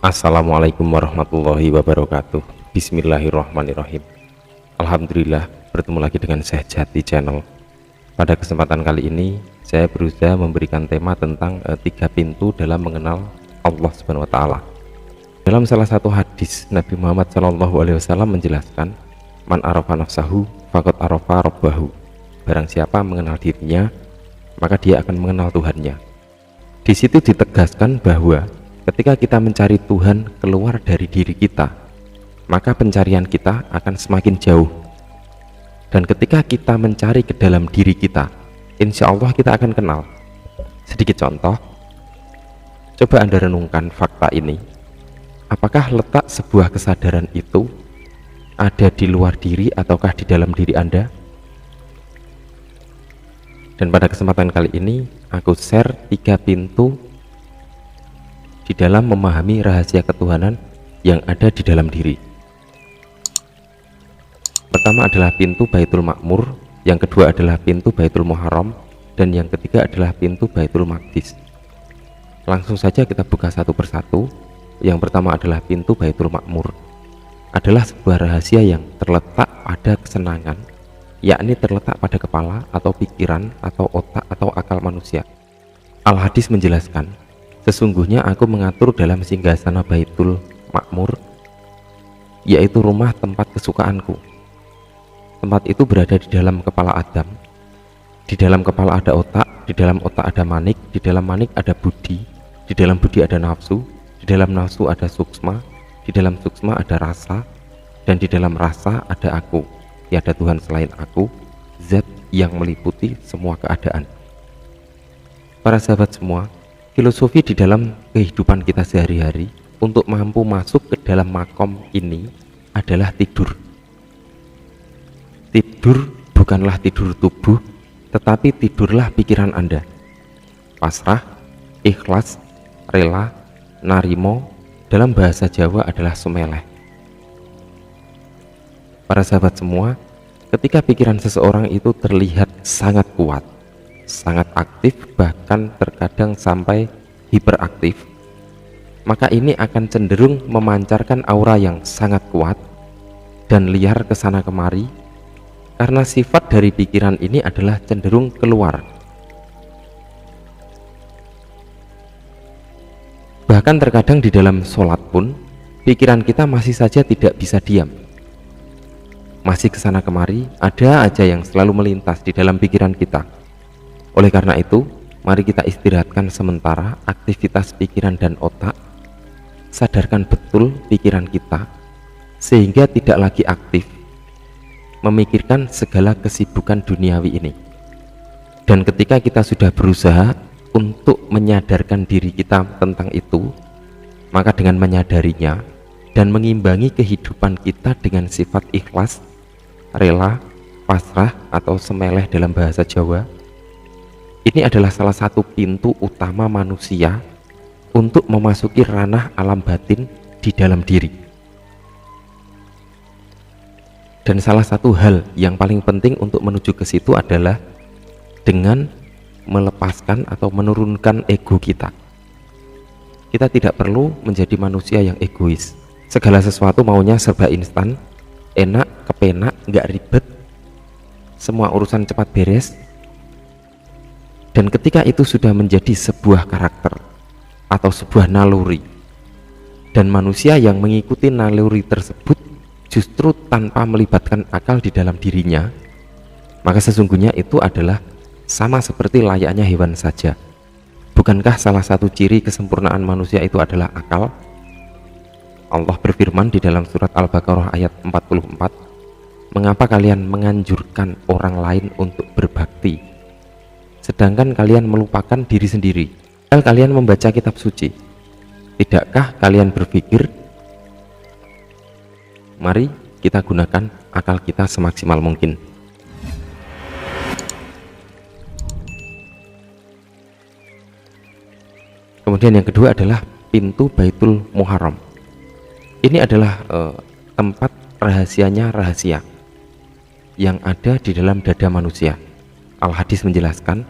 Assalamualaikum warahmatullahi wabarakatuh. Bismillahirrahmanirrahim. Alhamdulillah, bertemu lagi dengan Syekh Jati Channel. Pada kesempatan kali ini saya berusaha memberikan tema tentang 3 pintu dalam mengenal Allah Subhanahu wa taala. Dalam salah satu hadis, Nabi Muhammad SAW menjelaskan, "Man arafa nafsahu faqad arafa rabbahu." Barang siapa mengenal dirinya, maka dia akan mengenal Tuhannya. Di situ ditegaskan bahwa ketika kita mencari Tuhan keluar dari diri kita, maka pencarian kita akan semakin jauh. Dan ketika kita mencari ke dalam diri kita, insya Allah kita akan kenal. Sedikit contoh, coba Anda renungkan fakta ini. Apakah letak sebuah kesadaran itu ada di luar diri ataukah di dalam diri Anda? Dan pada kesempatan kali ini aku share 3 pintu di dalam memahami rahasia ketuhanan yang ada di dalam diri. Pertama adalah pintu Baitul Ma'mur, yang kedua adalah pintu Baitul Muharram, dan yang ketiga adalah pintu Baitul Maqdis. Langsung saja kita buka satu persatu. Yang pertama adalah pintu Baitul Ma'mur. Adalah sebuah rahasia yang terletak pada kesenangan, yakni terletak pada kepala atau pikiran atau otak atau akal manusia. Al-Hadis menjelaskan, sesungguhnya aku mengatur dalam singgasana Baitul Ma'mur, yaitu rumah tempat kesukaanku. Tempat itu berada di dalam kepala Adam. Di dalam kepala ada otak, di dalam otak ada manik, di dalam manik ada budi, di dalam budi ada nafsu, di dalam nafsu ada suksma, di dalam suksma ada rasa, dan di dalam rasa ada aku. Tiada Tuhan selain aku, zat yang meliputi semua keadaan. Para sahabat semua, filosofi di dalam kehidupan kita sehari-hari untuk mampu masuk ke dalam makom ini adalah tidur. Tidur bukanlah tidur tubuh, tetapi tidurlah pikiran Anda. Pasrah, ikhlas, rela, narimo, dalam bahasa Jawa adalah sumeleh. Para sahabat semua, ketika pikiran seseorang itu terlihat sangat kuat, sangat aktif, bahkan terkadang sampai hiperaktif, maka ini akan cenderung memancarkan aura yang sangat kuat dan liar ke sana kemari, karena sifat dari pikiran ini adalah cenderung keluar. Bahkan terkadang di dalam sholat pun pikiran kita masih saja tidak bisa diam, masih kesana kemari, ada aja yang selalu melintas di dalam pikiran kita. Oleh karena itu, mari kita istirahatkan sementara aktivitas pikiran dan otak, sadarkan betul pikiran kita sehingga tidak lagi aktif memikirkan segala kesibukan duniawi ini. Dan ketika kita sudah berusaha untuk menyadarkan diri kita tentang itu, maka dengan menyadarinya dan mengimbangi kehidupan kita dengan sifat ikhlas, rela, pasrah atau semeleh dalam bahasa Jawa, ini adalah salah satu pintu utama manusia untuk memasuki ranah alam batin di dalam diri. Dan salah satu hal yang paling penting untuk menuju ke situ adalah dengan melepaskan atau menurunkan ego kita. Kita tidak perlu menjadi manusia yang egois. Segala sesuatu maunya serba instan, enak, kepenak, nggak ribet, semua urusan cepat beres. Dan ketika itu sudah menjadi sebuah karakter atau sebuah naluri, dan manusia yang mengikuti naluri tersebut justru tanpa melibatkan akal di dalam dirinya, maka sesungguhnya itu adalah sama seperti layaknya hewan saja. Bukankah salah satu ciri kesempurnaan manusia itu adalah akal? Allah berfirman di dalam surat Al-Baqarah ayat 44, "Mengapa kalian menganjurkan orang lain untuk berbakti, sedangkan kalian melupakan diri sendiri? Padahal kalian membaca kitab suci. Tidakkah kalian berpikir?" Mari kita gunakan akal kita semaksimal mungkin. Kemudian yang kedua adalah pintu Baitul Muharram. Ini adalah tempat rahasianya rahasia yang ada di dalam dada manusia. Al-Hadis menjelaskan,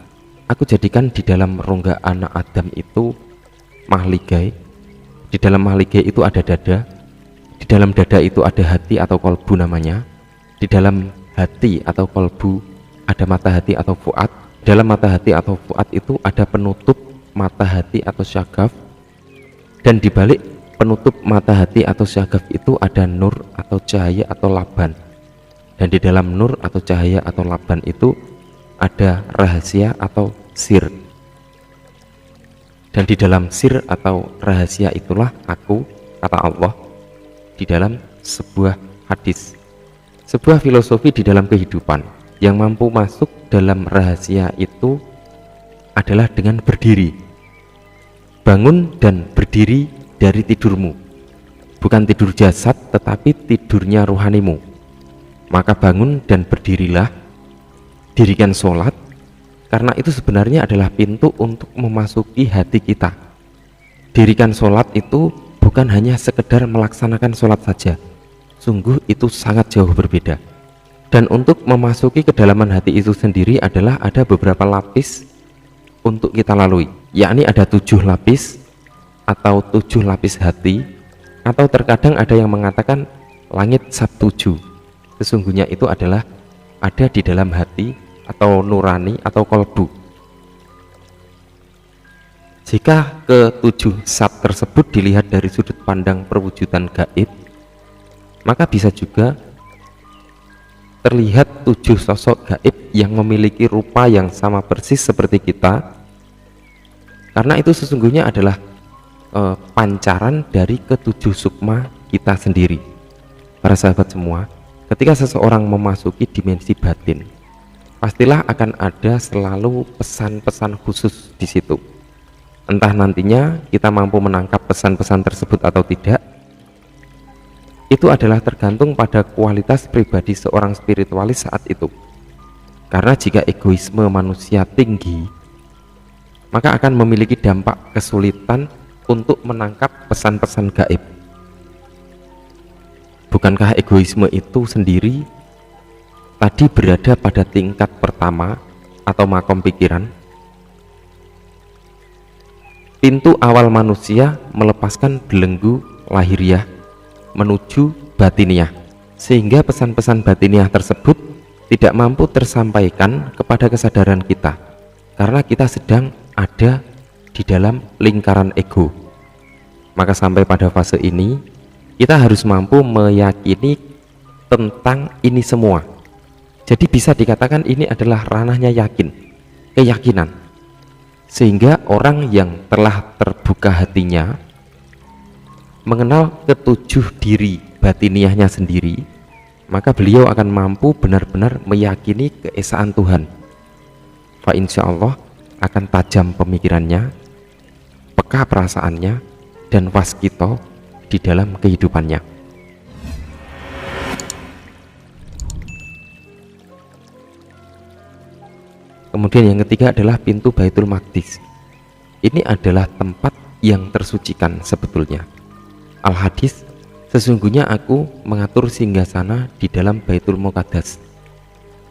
aku jadikan di dalam rongga anak Adam itu mahligai, Di dalam mahligai itu ada dada, di dalam dada itu ada hati atau kolbu namanya, di dalam hati atau kolbu ada mata hati atau fuad, di dalam mata hati atau fuad itu ada penutup mata hati atau syagaf, dan di balik penutup mata hati atau syagaf itu ada nur atau cahaya atau laban, dan di dalam nur atau cahaya atau laban itu ada rahasia atau sir, dan di dalam sir atau rahasia itulah aku, kata Allah di dalam sebuah hadis, sebuah filosofi di dalam kehidupan. Yang mampu masuk dalam rahasia itu adalah dengan berdiri, bangun dan berdiri dari tidurmu, bukan tidur jasad tetapi tidurnya rohanimu. Maka bangun dan berdirilah, dirikan sholat, karena itu sebenarnya adalah pintu untuk memasuki hati kita. Dirikan sholat itu bukan hanya sekedar melaksanakan sholat saja, sungguh itu sangat jauh berbeda. Dan untuk memasuki kedalaman hati itu sendiri adalah ada beberapa lapis untuk kita lalui, yakni ada 7 lapis atau 7 lapis hati, atau terkadang ada yang mengatakan langit sab 7. Sesungguhnya itu adalah ada di dalam hati atau nurani atau kolbu. Jika ke-7 sab tersebut dilihat dari sudut pandang perwujudan gaib, maka bisa juga terlihat 7 sosok gaib yang memiliki rupa yang sama persis seperti kita, karena itu sesungguhnya adalah pancaran dari ke-7 sukma kita sendiri. Para sahabat semua, ketika seseorang memasuki dimensi batin, pastilah akan ada selalu pesan-pesan khusus di situ. Entah nantinya kita mampu menangkap pesan-pesan tersebut atau tidak, itu adalah tergantung pada kualitas pribadi seorang spiritualis saat itu. Karena jika egoisme manusia tinggi, maka akan memiliki dampak kesulitan untuk menangkap pesan-pesan gaib. Bukankah egoisme itu sendiri tadi berada pada tingkat pertama atau makom pikiran? Pintu awal manusia melepaskan belenggu lahiriah menuju batiniah, sehingga pesan-pesan batiniah tersebut tidak mampu tersampaikan kepada kesadaran kita, karena kita sedang ada di dalam lingkaran ego. Maka sampai pada fase ini kita harus mampu meyakini tentang ini semua. Jadi bisa dikatakan ini adalah ranahnya yakin, keyakinan, sehingga orang yang telah terbuka hatinya mengenal ke-7 diri batiniahnya sendiri, maka beliau akan mampu benar-benar meyakini keesaan Tuhan. Fa insya Allah akan tajam pemikirannya, peka perasaannya, dan waskito di dalam kehidupannya. Kemudian yang ketiga adalah pintu Baitul Maqdis. Ini adalah tempat yang tersucikan sebetulnya. Al-Hadis, sesungguhnya aku mengatur singgasana di dalam Baitul Muqaddas.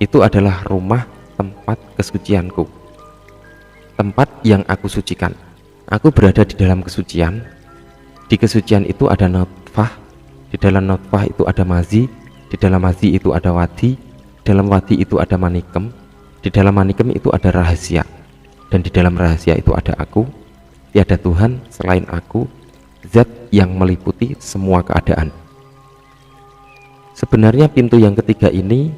Itu adalah rumah tempat kesucianku, tempat yang aku sucikan. Aku berada di dalam kesucian. Di kesucian itu ada nutfah, di dalam nutfah itu ada mazi, di dalam mazi itu ada wadi, di dalam wadi itu ada manikem, di dalam manikem itu ada rahasia, dan di dalam rahasia itu ada aku. Tiada Tuhan selain aku, zat yang meliputi semua keadaan. Sebenarnya pintu yang ketiga ini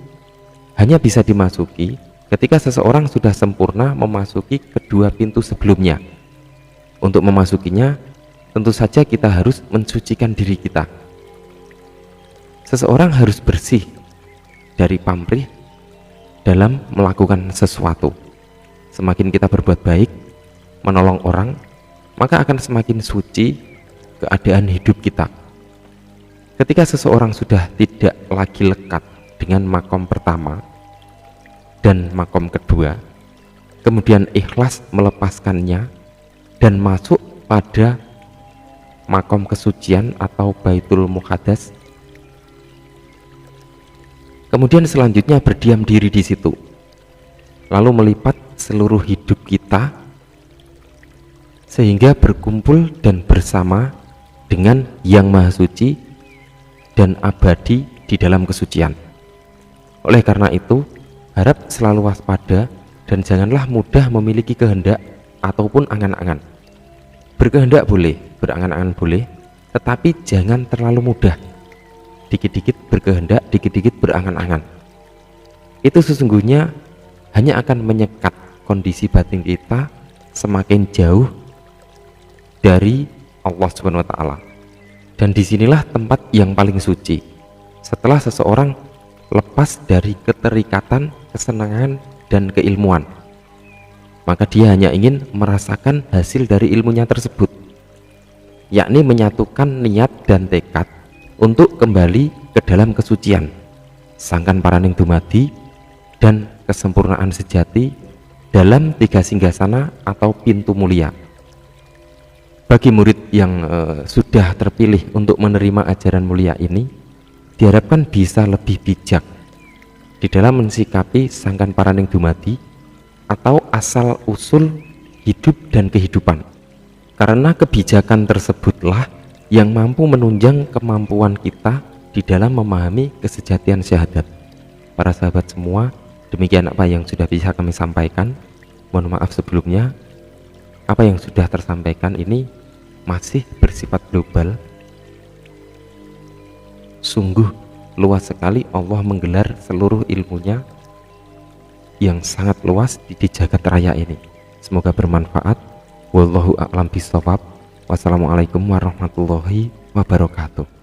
hanya bisa dimasuki ketika seseorang sudah sempurna memasuki kedua pintu sebelumnya. Untuk memasukinya, tentu saja kita harus mensucikan diri kita. Seseorang harus bersih dari pamrih dalam melakukan sesuatu. Semakin kita berbuat baik, menolong orang, maka akan semakin suci keadaan hidup kita. Ketika seseorang sudah tidak lagi lekat dengan makom pertama dan makom kedua, kemudian ikhlas melepaskannya dan masuk pada makom kesucian atau Baitul Muqaddas, kemudian selanjutnya berdiam diri di situ, lalu melipat seluruh hidup kita sehingga berkumpul dan bersama dengan Yang Maha Suci dan abadi di dalam kesucian. Oleh karena itu, harap selalu waspada dan janganlah mudah memiliki kehendak ataupun angan-angan. Berkehendak boleh, berangan-angan boleh, tetapi jangan terlalu mudah. Dikit-dikit berkehendak, dikit-dikit berangan-angan. Itu sesungguhnya hanya akan menyekat kondisi batin kita semakin jauh dari Allah Subhanahu wa taala. Dan disinilah tempat yang paling suci. Setelah seseorang lepas dari keterikatan, kesenangan, dan keilmuan, maka dia hanya ingin merasakan hasil dari ilmunya tersebut, yakni menyatukan niat dan tekad untuk kembali ke dalam kesucian, sangkan paraning dumadi dan kesempurnaan sejati dalam 3 singgasana atau pintu mulia. Bagi murid yang sudah terpilih untuk menerima ajaran mulia ini, diharapkan bisa lebih bijak di dalam mensikapi sangkan paraning dumadi atau asal usul hidup dan kehidupan, karena kebijakan tersebutlah yang mampu menunjang kemampuan kita di dalam memahami kesejatian syahadat. Para sahabat semua, demikian apa yang sudah bisa kami sampaikan. Mohon maaf sebelumnya, apa yang sudah tersampaikan ini masih bersifat global. Sungguh luas sekali Allah menggelar seluruh ilmunya yang sangat luas di jagat raya ini. Semoga bermanfaat. Wallahu a'lam bishawab. Wassalamualaikum warahmatullahi wabarakatuh.